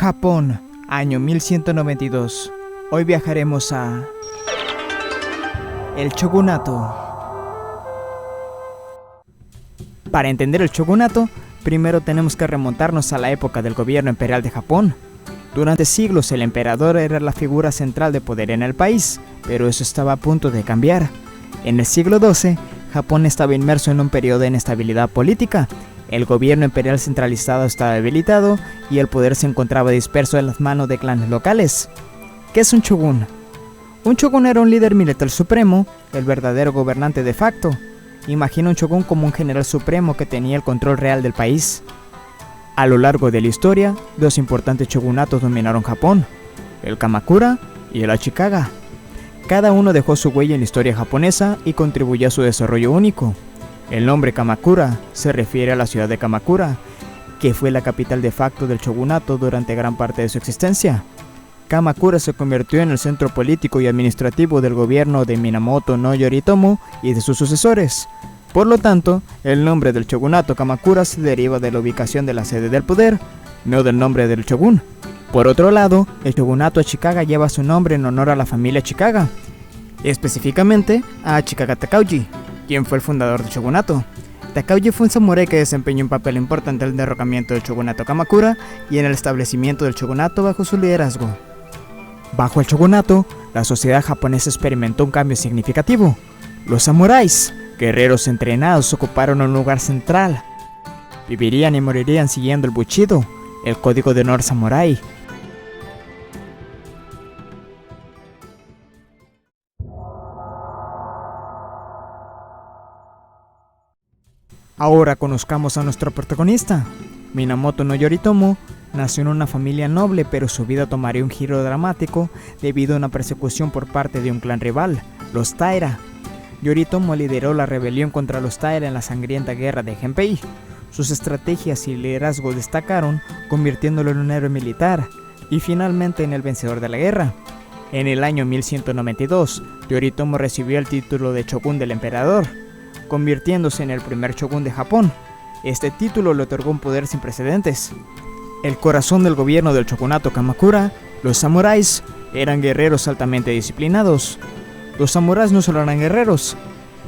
Japón, año 1192. Hoy viajaremos a el shogunato. Para entender el shogunato, primero tenemos que remontarnos a la época del gobierno imperial de Japón. Durante siglos el emperador era la figura central de poder en el país, pero eso estaba a punto de cambiar. En el siglo XII, Japón estaba inmerso en un periodo de inestabilidad política. El gobierno imperial centralizado estaba debilitado y el poder se encontraba disperso en las manos de clanes locales. ¿Qué es un shogun? Un shogun era un líder militar supremo, el verdadero gobernante de facto. Imagina un shogun como un general supremo que tenía el control real del país. A lo largo de la historia, dos importantes shogunatos dominaron Japón, el Kamakura y el Ashikaga. Cada uno dejó su huella en la historia japonesa y contribuyó a su desarrollo único. El nombre Kamakura se refiere a la ciudad de Kamakura, que fue la capital de facto del shogunato durante gran parte de su existencia. Kamakura se convirtió en el centro político y administrativo del gobierno de Minamoto no Yoritomo y de sus sucesores. Por lo tanto, el nombre del shogunato Kamakura se deriva de la ubicación de la sede del poder, no del nombre del shogun. Por otro lado, el shogunato Ashikaga lleva su nombre en honor a la familia Ashikaga, específicamente a Ashikaga Takauji, quien fue el fundador del shogunato. Takauji fue un samurái que desempeñó un papel importante en el derrocamiento del shogunato Kamakura y en el establecimiento del shogunato bajo su liderazgo. Bajo el shogunato, la sociedad japonesa experimentó un cambio significativo. Los samuráis, guerreros entrenados, ocuparon un lugar central. Vivirían y morirían siguiendo el Bushido, el código de honor samurái. Ahora conozcamos a nuestro protagonista. Minamoto no Yoritomo nació en una familia noble, pero su vida tomaría un giro dramático debido a una persecución por parte de un clan rival, los Taira. Yoritomo lideró la rebelión contra los Taira en la sangrienta guerra de Genpei. Sus estrategias y liderazgo destacaron, convirtiéndolo en un héroe militar y finalmente en el vencedor de la guerra. En el año 1192, Yoritomo recibió el título de shogun del emperador, convirtiéndose en el primer shogun de Japón. Este título le otorgó un poder sin precedentes. El corazón del gobierno del shogunato Kamakura, los samuráis, eran guerreros altamente disciplinados. Los samuráis no solo eran guerreros,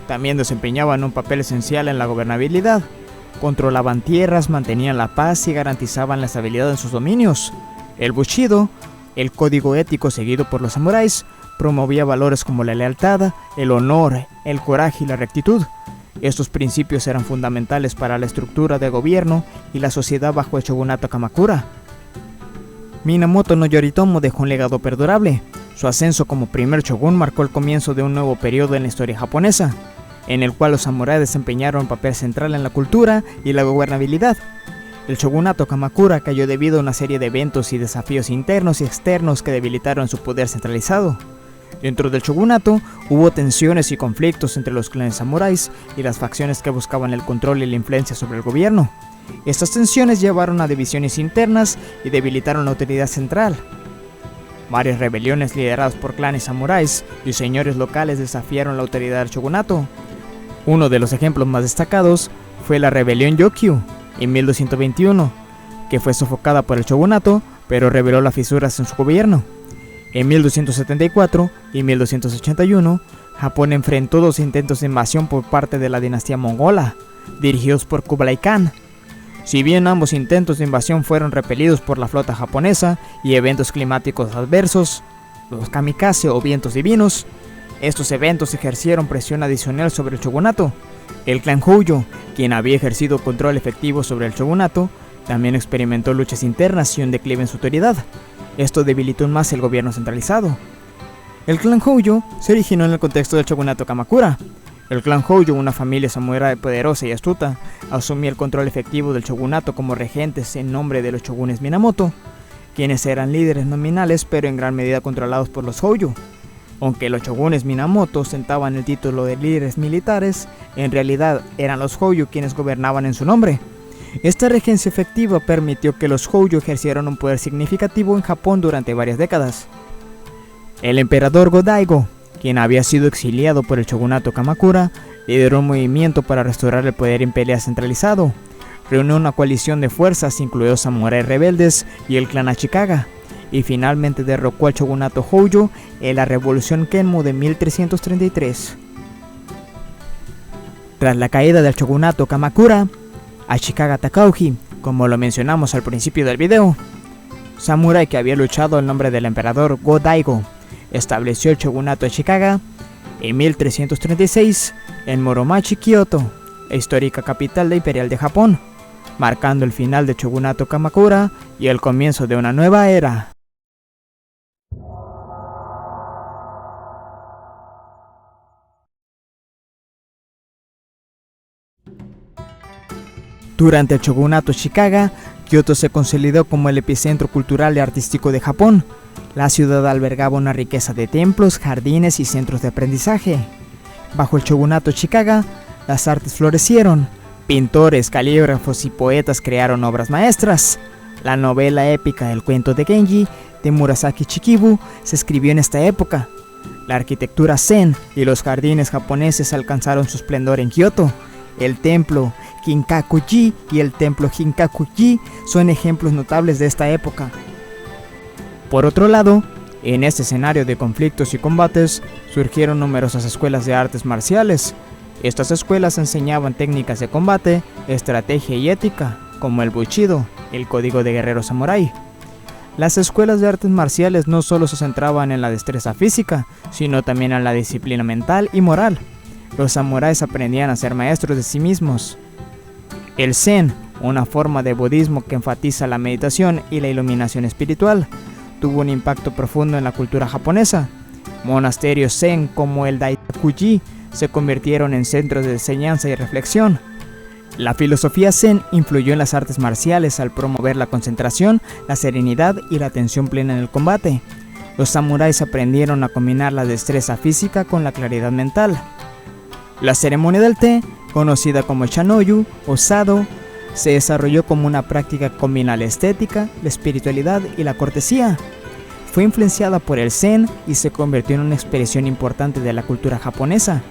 también desempeñaban un papel esencial en la gobernabilidad. Controlaban tierras, mantenían la paz y garantizaban la estabilidad en sus dominios. El Bushido, el código ético seguido por los samuráis, promovía valores como la lealtad, el honor, el coraje y la rectitud. Estos principios eran fundamentales para la estructura de gobierno y la sociedad bajo el shogunato Kamakura. Minamoto no Yoritomo dejó un legado perdurable. Su ascenso como primer shogun marcó el comienzo de un nuevo periodo en la historia japonesa, en el cual los samuráis desempeñaron un papel central en la cultura y la gobernabilidad. El shogunato Kamakura cayó debido a una serie de eventos y desafíos internos y externos que debilitaron su poder centralizado. Dentro del shogunato hubo tensiones y conflictos entre los clanes samuráis y las facciones que buscaban el control y la influencia sobre el gobierno. Estas tensiones llevaron a divisiones internas y debilitaron la autoridad central. Varias rebeliones lideradas por clanes samuráis y señores locales desafiaron la autoridad del shogunato. Uno de los ejemplos más destacados fue la rebelión Yokyu en 1221, que fue sofocada por el shogunato, pero reveló las fisuras en su gobierno. En 1274 y 1281, Japón enfrentó dos intentos de invasión por parte de la dinastía mongola, dirigidos por Kublai Khan. Si bien ambos intentos de invasión fueron repelidos por la flota japonesa y eventos climáticos adversos, los kamikaze o vientos divinos, estos eventos ejercieron presión adicional sobre el shogunato. El clan Hojo, quien había ejercido control efectivo sobre el shogunato, también experimentó luchas internas y un declive en su autoridad. Esto debilitó aún más el gobierno centralizado. El clan Hojo se originó en el contexto del shogunato Kamakura. El clan Hojo, una familia samurái poderosa y astuta, asumía el control efectivo del shogunato como regentes en nombre de los shogunes Minamoto, quienes eran líderes nominales pero en gran medida controlados por los Hojo. Aunque los shogunes Minamoto ostentaban el título de líderes militares, en realidad eran los Hojo quienes gobernaban en su nombre. Esta regencia efectiva permitió que los Hojo ejercieran un poder significativo en Japón durante varias décadas. El emperador Go-Daigo, quien había sido exiliado por el shogunato Kamakura, lideró un movimiento para restaurar el poder imperial centralizado. reunió una coalición de fuerzas, incluyó samuráis rebeldes y el clan Ashikaga, y finalmente derrocó al shogunato Hojo en la revolución Kenmu de 1333. Tras la caída del shogunato Kamakura, Ashikaga Takauji, como lo mencionamos al principio del video, samurái que había luchado en nombre del emperador Go-Daigo, estableció el shogunato Ashikaga en 1336 en Muromachi, Kioto, histórica capital imperial de Japón, marcando el final del shogunato Kamakura y el comienzo de una nueva era. Durante el shogunato Ashikaga, Kioto se consolidó como el epicentro cultural y artístico de Japón. La ciudad albergaba una riqueza de templos, jardines y centros de aprendizaje. Bajo el shogunato Ashikaga, las artes florecieron. Pintores, calígrafos y poetas crearon obras maestras. La novela épica El cuento de Genji, de Murasaki Shikibu, se escribió en esta época. La arquitectura zen y los jardines japoneses alcanzaron su esplendor en Kioto. El templo Kinkaku-ji y el templo Hinkaku-ji son ejemplos notables de esta época. Por otro lado, en este escenario de conflictos y combates, surgieron numerosas escuelas de artes marciales. Estas escuelas enseñaban técnicas de combate, estrategia y ética, como el Bushido, el código de guerrero samurái. Las escuelas de artes marciales no solo se centraban en la destreza física, sino también en la disciplina mental y moral. Los samuráis aprendían a ser maestros de sí mismos. El Zen, una forma de budismo que enfatiza la meditación y la iluminación espiritual, tuvo un impacto profundo en la cultura japonesa. Monasterios Zen como el Daikaku-ji se convirtieron en centros de enseñanza y reflexión. La filosofía Zen influyó en las artes marciales al promover la concentración, la serenidad y la atención plena en el combate. Los samuráis aprendieron a combinar la destreza física con la claridad mental. La ceremonia del té, conocida como Shanoyu o Sado, se desarrolló como una práctica que combina la estética, la espiritualidad y la cortesía. Fue influenciada por el Zen y se convirtió en una expresión importante de la cultura japonesa.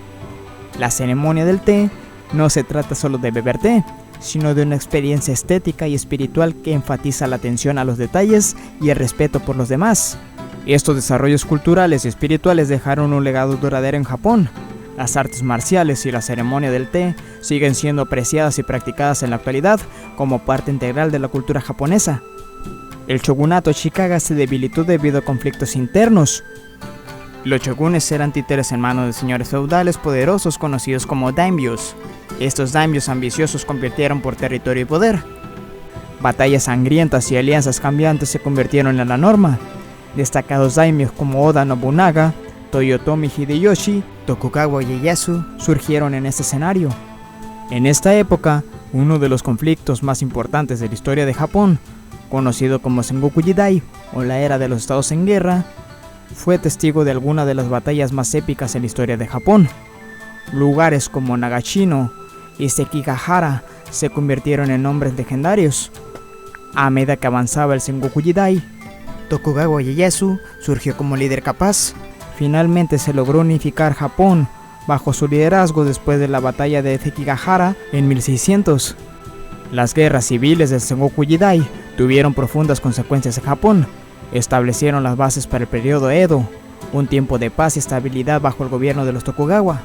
La ceremonia del té no se trata solo de beber té, sino de una experiencia estética y espiritual que enfatiza la atención a los detalles y el respeto por los demás. Estos desarrollos culturales y espirituales dejaron un legado duradero en Japón. Las artes marciales y la ceremonia del té siguen siendo apreciadas y practicadas en la actualidad como parte integral de la cultura japonesa. El shogunato Ashikaga se debilitó debido a conflictos internos. Los shogunes eran títeres en manos de señores feudales poderosos conocidos como daimyos. Estos daimyos ambiciosos compitieron por territorio y poder. Batallas sangrientas y alianzas cambiantes se convirtieron en la norma. Destacados daimyos como Oda Nobunaga, Toyotomi Hideyoshi, Tokugawa Ieyasu surgieron en este escenario. En esta época, uno de los conflictos más importantes de la historia de Japón, conocido como Sengoku Jidai o la era de los estados en guerra, fue testigo de algunas de las batallas más épicas en la historia de Japón. Lugares como Nagashino y Sekigahara se convirtieron en nombres legendarios. A medida que avanzaba el Sengoku Jidai, Tokugawa Ieyasu surgió como líder capaz. Finalmente se logró unificar Japón bajo su liderazgo después de la batalla de Sekigahara en 1600. Las guerras civiles del Sengoku Jidai tuvieron profundas consecuencias en Japón. Establecieron las bases para el periodo Edo, un tiempo de paz y estabilidad bajo el gobierno de los Tokugawa.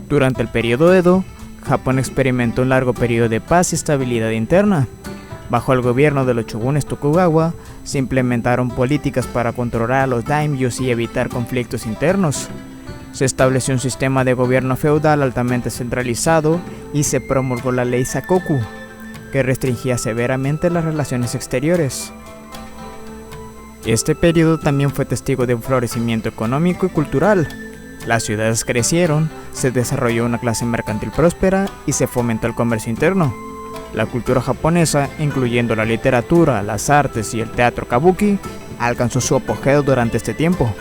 Durante el periodo Edo, Japón experimentó un largo periodo de paz y estabilidad interna. Bajo el gobierno de los shogunes Tokugawa, se implementaron políticas para controlar a los daimyos y evitar conflictos internos. Se estableció un sistema de gobierno feudal altamente centralizado y se promulgó la ley Sakoku, que restringía severamente las relaciones exteriores. Este periodo también fue testigo de un florecimiento económico y cultural. Las ciudades crecieron, se desarrolló una clase mercantil próspera y se fomentó el comercio interno. La cultura japonesa, incluyendo la literatura, las artes y el teatro kabuki, alcanzó su apogeo durante este tiempo.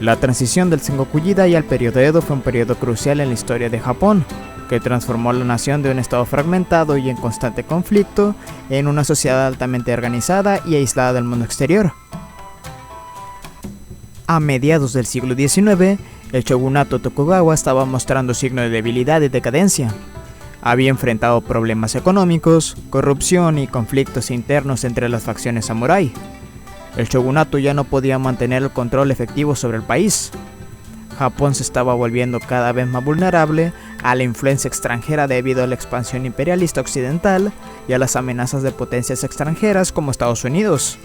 La transición del Sengoku Jidai al periodo Edo fue un periodo crucial en la historia de Japón, que transformó a la nación de un estado fragmentado y en constante conflicto en una sociedad altamente organizada y aislada del mundo exterior. A mediados del siglo XIX, el shogunato Tokugawa estaba mostrando signos de debilidad y decadencia. Había enfrentado problemas económicos, corrupción y conflictos internos entre las facciones samurái. El shogunato ya no podía mantener el control efectivo sobre el país. Japón se estaba volviendo cada vez más vulnerable a la influencia extranjera debido a la expansión imperialista occidental y a las amenazas de potencias extranjeras como Estados Unidos.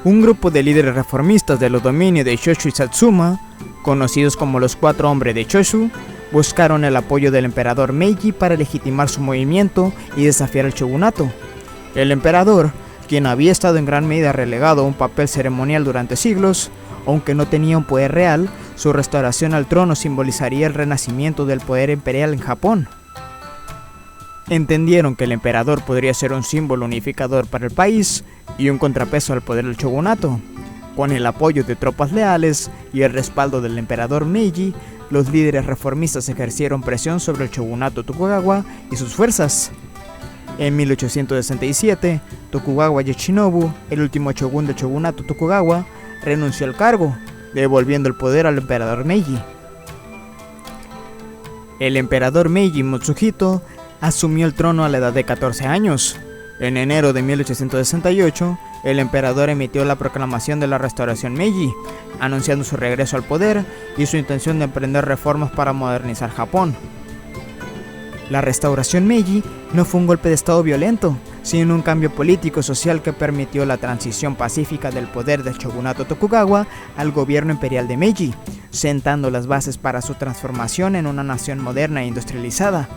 Un grupo de líderes reformistas de los dominios de Choshu y Satsuma, conocidos como los Cuatro Hombres de Choshu, buscaron el apoyo del emperador Meiji para legitimar su movimiento y desafiar al shogunato. El emperador, quien había estado en gran medida relegado a un papel ceremonial durante siglos, aunque no tenía un poder real, su restauración al trono simbolizaría el renacimiento del poder imperial en Japón. Entendieron que el emperador podría ser un símbolo unificador para el país y un contrapeso al poder del shogunato. Con el apoyo de tropas leales y el respaldo del emperador Meiji, los líderes reformistas ejercieron presión sobre el shogunato Tokugawa y sus fuerzas. En 1867, Tokugawa Yoshinobu, el último shogun del shogunato Tokugawa, renunció al cargo, devolviendo el poder al emperador Meiji. El emperador Meiji Matsuhito asumió el trono a la edad de 14 años. En enero de 1868, el emperador emitió la proclamación de la restauración Meiji, anunciando su regreso al poder y su intención de emprender reformas para modernizar Japón. La restauración Meiji no fue un golpe de estado violento, sino un cambio político y social que permitió la transición pacífica del poder del shogunato Tokugawa al gobierno imperial de Meiji, sentando las bases para su transformación en una nación moderna e industrializada.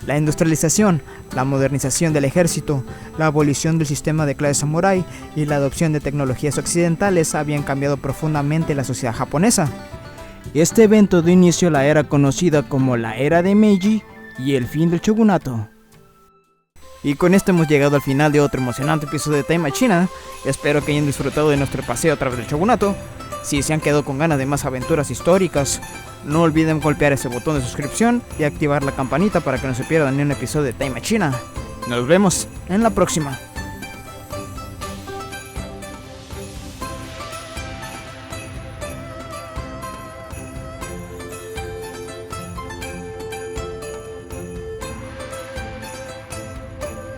La industrialización, la modernización del ejército, la abolición del sistema de clase samurái y la adopción de tecnologías occidentales habían cambiado profundamente la sociedad japonesa. Este evento dio inicio a la era conocida como la Era de Meiji y el fin del shogunato. Y con esto hemos llegado al final de otro emocionante episodio de Time Machine. Espero que hayan disfrutado de nuestro paseo a través del shogunato. Si se han quedado con ganas de más aventuras históricas, no olviden golpear ese botón de suscripción y activar la campanita para que no se pierdan ni un episodio de Time Machine. Nos vemos en la próxima.